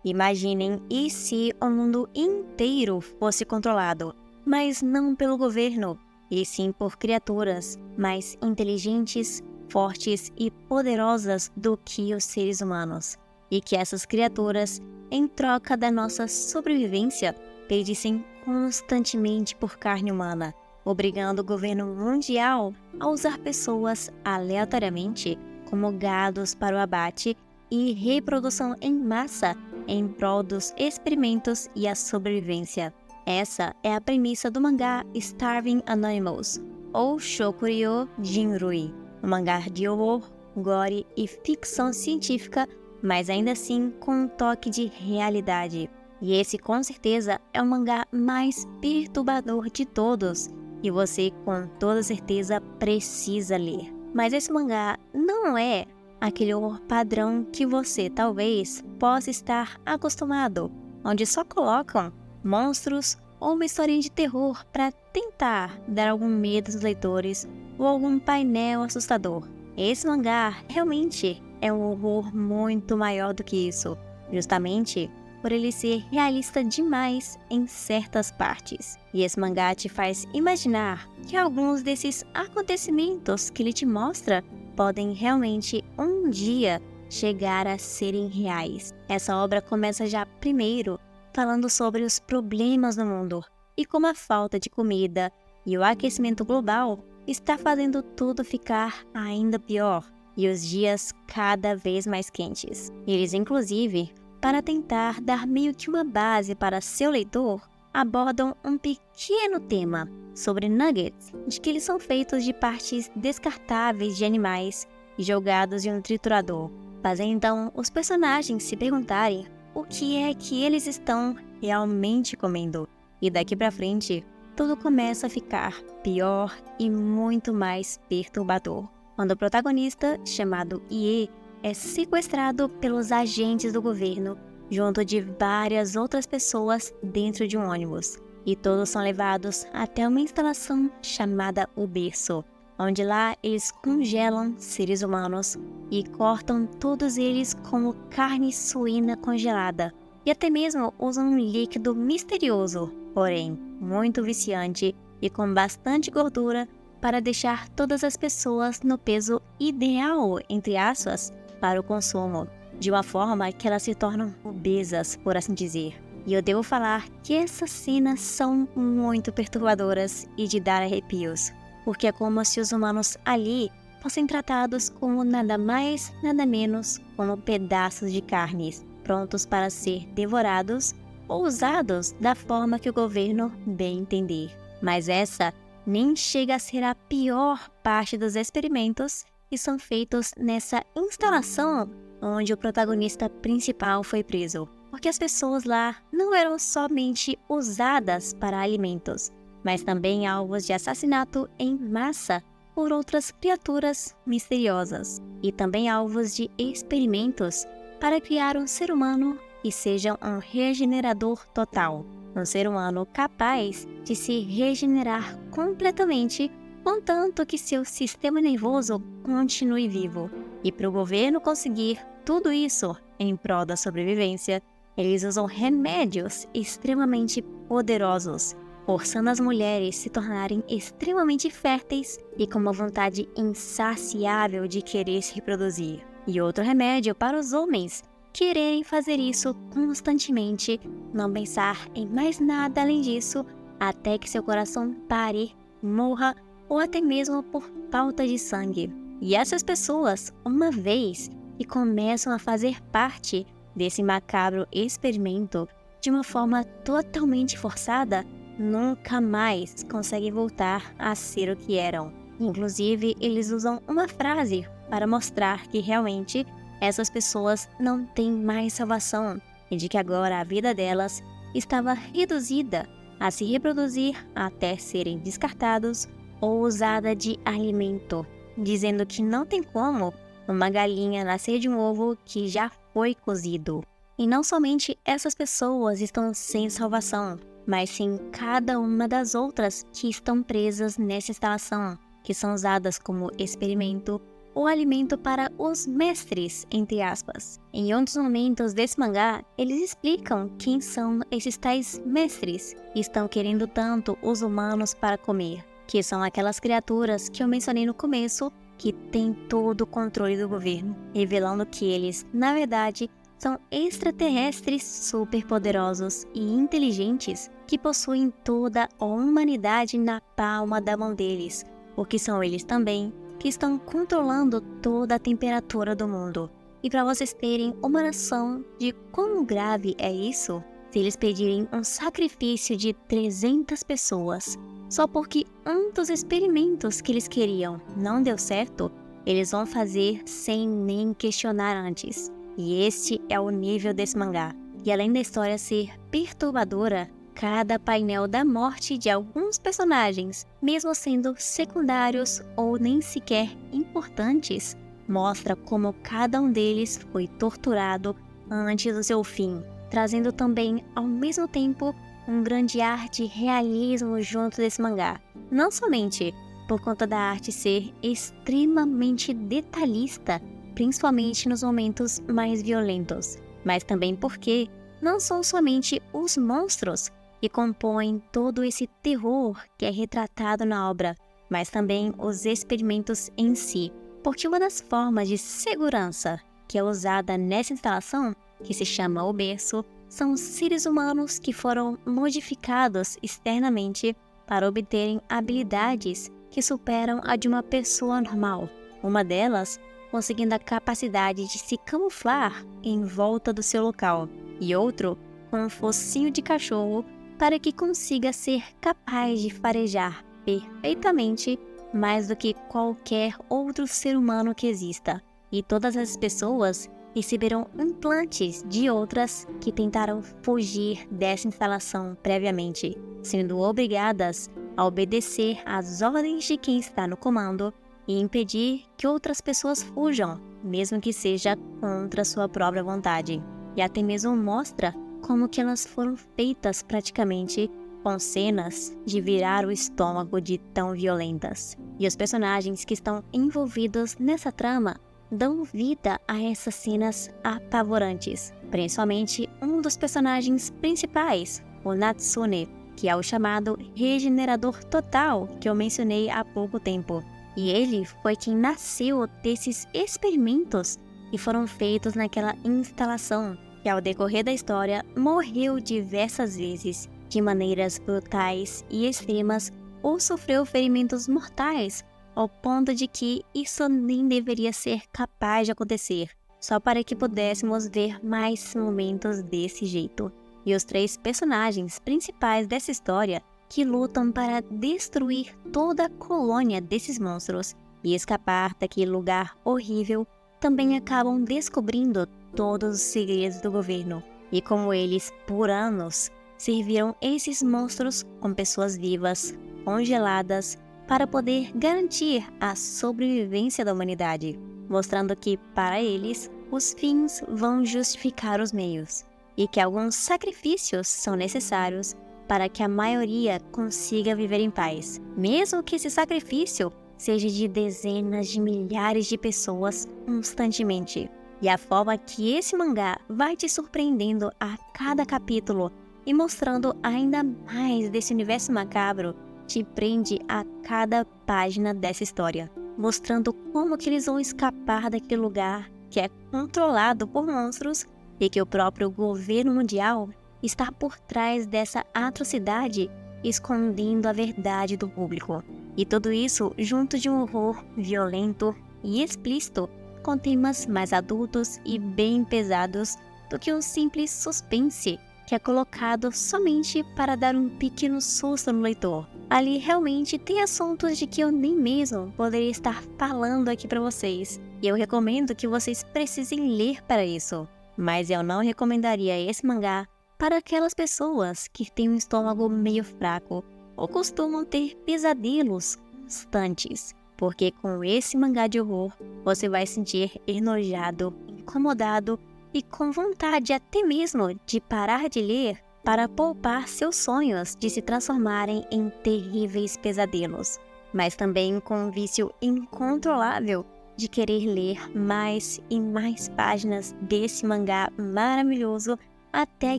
Imaginem e se o mundo inteiro fosse controlado, mas não pelo governo, e sim por criaturas mais inteligentes, fortes e poderosas do que os seres humanos. E que essas criaturas, em troca da nossa sobrevivência, pedissem constantemente por carne humana, obrigando o governo mundial a usar pessoas aleatoriamente como gados para o abate e reprodução em massa em prol dos experimentos e a sobrevivência. Essa é a premissa do mangá Starving Animals, ou Shokuryo Jinrui, um mangá de horror, gore e ficção científica, mas ainda assim com um toque de realidade. E esse com certeza é o mangá mais perturbador de todos, e você com toda certeza precisa ler. Mas esse mangá não é aquele horror padrão que você talvez possa estar acostumado, onde só colocam monstros ou uma historinha de terror para tentar dar algum medo aos leitores ou algum painel assustador. Esse mangá realmente é um horror muito maior do que isso, justamente por ele ser realista demais em certas partes. E esse mangá te faz imaginar que alguns desses acontecimentos que ele te mostra podem realmente um dia chegar a serem reais. Essa obra começa já primeiro falando sobre os problemas no mundo e como a falta de comida e o aquecimento global está fazendo tudo ficar ainda pior e os dias cada vez mais quentes. Eles, inclusive, para tentar dar meio que uma base para seu leitor, abordam um pequeno tema sobre nuggets, de que eles são feitos de partes descartáveis de animais e jogados em um triturador, fazendo então os personagens se perguntarem o que é que eles estão realmente comendo. E daqui pra frente, tudo começa a ficar pior e muito mais perturbador, quando o protagonista, chamado Ie, é sequestrado pelos agentes do governo, junto de várias outras pessoas dentro de um ônibus. E todos são levados até uma instalação chamada O Berço, onde lá eles congelam seres humanos e cortam todos eles como carne suína congelada. E até mesmo usam um líquido misterioso, porém muito viciante e com bastante gordura, para deixar todas as pessoas no peso ideal, entre aspas, para o consumo, de uma forma que elas se tornam obesas, por assim dizer. E eu devo falar que essas cenas são muito perturbadoras e de dar arrepios, porque é como se os humanos ali fossem tratados como nada mais, nada menos como pedaços de carnes, prontos para ser devorados ou usados da forma que o governo bem entender. Mas essa nem chega a ser a pior parte dos experimentos que são feitos nessa instalação onde o protagonista principal foi preso. Porque as pessoas lá não eram somente usadas para alimentos, mas também alvos de assassinato em massa por outras criaturas misteriosas. E também alvos de experimentos para criar um ser humano que seja um regenerador total. Um ser humano capaz de se regenerar completamente, contanto que seu sistema nervoso continue vivo. E para o governo conseguir tudo isso em prol da sobrevivência, eles usam remédios extremamente poderosos, forçando as mulheres a se tornarem extremamente férteis e com uma vontade insaciável de querer se reproduzir. E outro remédio para os homens quererem fazer isso constantemente, não pensar em mais nada além disso, até que seu coração pare, morra ou até mesmo por falta de sangue. E essas pessoas, uma vez que começam a fazer parte desse macabro experimento de uma forma totalmente forçada, nunca mais conseguem voltar a ser o que eram. Inclusive, eles usam uma frase para mostrar que realmente essas pessoas não têm mais salvação e de que agora a vida delas estava reduzida a se reproduzir até serem descartados ou usada de alimento, dizendo que não tem como uma galinha nascer de um ovo que já foi cozido. E não somente essas pessoas estão sem salvação, mas sim cada uma das outras que estão presas nessa instalação, que são usadas como experimento o alimento para os mestres, entre aspas. Em outros momentos desse mangá, eles explicam quem são esses tais mestres que estão querendo tanto os humanos para comer, que são aquelas criaturas que eu mencionei no começo, que têm todo o controle do governo, revelando que eles, na verdade, são extraterrestres superpoderosos e inteligentes que possuem toda a humanidade na palma da mão deles, porque são eles também que estão controlando toda a temperatura do mundo. E para vocês terem uma noção de quão grave é isso, se eles pedirem um sacrifício de 300 pessoas, só porque um dos experimentos que eles queriam não deu certo, eles vão fazer sem nem questionar antes. E este é o nível desse mangá. E além da história ser perturbadora, cada painel da morte de alguns personagens, mesmo sendo secundários ou nem sequer importantes, mostra como cada um deles foi torturado antes do seu fim, trazendo também, ao mesmo tempo, um grande ar de realismo junto desse mangá. Não somente por conta da arte ser extremamente detalhista, principalmente nos momentos mais violentos, mas também porque não são somente os monstros que compõem todo esse terror que é retratado na obra, mas também os experimentos em si, porque uma das formas de segurança que é usada nessa instalação, que se chama o berço, são seres humanos que foram modificados externamente para obterem habilidades que superam a de uma pessoa normal. Uma delas conseguindo a capacidade de se camuflar em volta do seu local, e outro com um focinho de cachorro para que consiga ser capaz de farejar perfeitamente mais do que qualquer outro ser humano que exista. E todas as pessoas receberam implantes de outras que tentaram fugir dessa instalação previamente, sendo obrigadas a obedecer às ordens de quem está no comando e impedir que outras pessoas fujam, mesmo que seja contra sua própria vontade. E até mesmo mostra como que elas foram feitas praticamente com cenas de virar o estômago de tão violentas. E os personagens que estão envolvidos nessa trama dão vida a essas cenas apavorantes, principalmente um dos personagens principais, o Natsune, que é o chamado regenerador total que eu mencionei há pouco tempo. E ele foi quem nasceu desses experimentos que foram feitos naquela instalação, que ao decorrer da história morreu diversas vezes, de maneiras brutais e extremas, ou sofreu ferimentos mortais, ao ponto de que isso nem deveria ser capaz de acontecer, só para que pudéssemos ver mais momentos desse jeito. E os 3 personagens principais dessa história que lutam para destruir toda a colônia desses monstros e escapar daquele lugar horrível, também acabam descobrindo todos os segredos do governo e como eles, por anos, serviram esses monstros com pessoas vivas, congeladas, para poder garantir a sobrevivência da humanidade, mostrando que, para eles, os fins vão justificar os meios e que alguns sacrifícios são necessários para que a maioria consiga viver em paz, mesmo que esse sacrifício seja de dezenas de milhares de pessoas constantemente. E a forma que esse mangá vai te surpreendendo a cada capítulo e mostrando ainda mais desse universo macabro te prende a cada página dessa história, mostrando como que eles vão escapar daquele lugar que é controlado por monstros e que o próprio governo mundial está por trás dessa atrocidade, escondendo a verdade do público. E tudo isso junto de um horror violento e explícito, com temas mais adultos e bem pesados do que um simples suspense que é colocado somente para dar um pequeno susto no leitor. Ali realmente tem assuntos de que eu nem mesmo poderia estar falando aqui para vocês, e eu recomendo que vocês precisem ler para isso. Mas eu não recomendaria esse mangá para aquelas pessoas que têm um estômago meio fraco ou costumam ter pesadelos constantes, porque com esse mangá de horror você vai sentir enojado, incomodado e com vontade até mesmo de parar de ler para poupar seus sonhos de se transformarem em terríveis pesadelos, mas também com um vício incontrolável de querer ler mais e mais páginas desse mangá maravilhoso até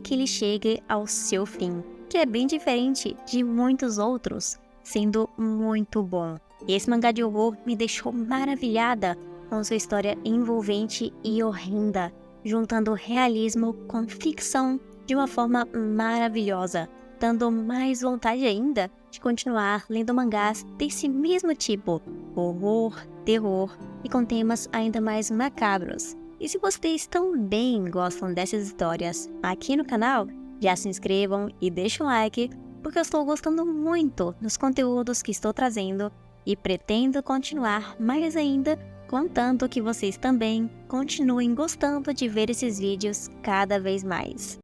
que ele chegue ao seu fim, que é bem diferente de muitos outros, sendo muito bom. Esse mangá de horror me deixou maravilhada com sua história envolvente e horrenda, juntando realismo com ficção de uma forma maravilhosa, dando mais vontade ainda de continuar lendo mangás desse mesmo tipo, horror, terror e com temas ainda mais macabros. E se vocês também gostam dessas histórias aqui no canal, já se inscrevam e deixem um like, porque eu estou gostando muito dos conteúdos que estou trazendo e pretendo continuar mais ainda, contanto que vocês também continuem gostando de ver esses vídeos cada vez mais.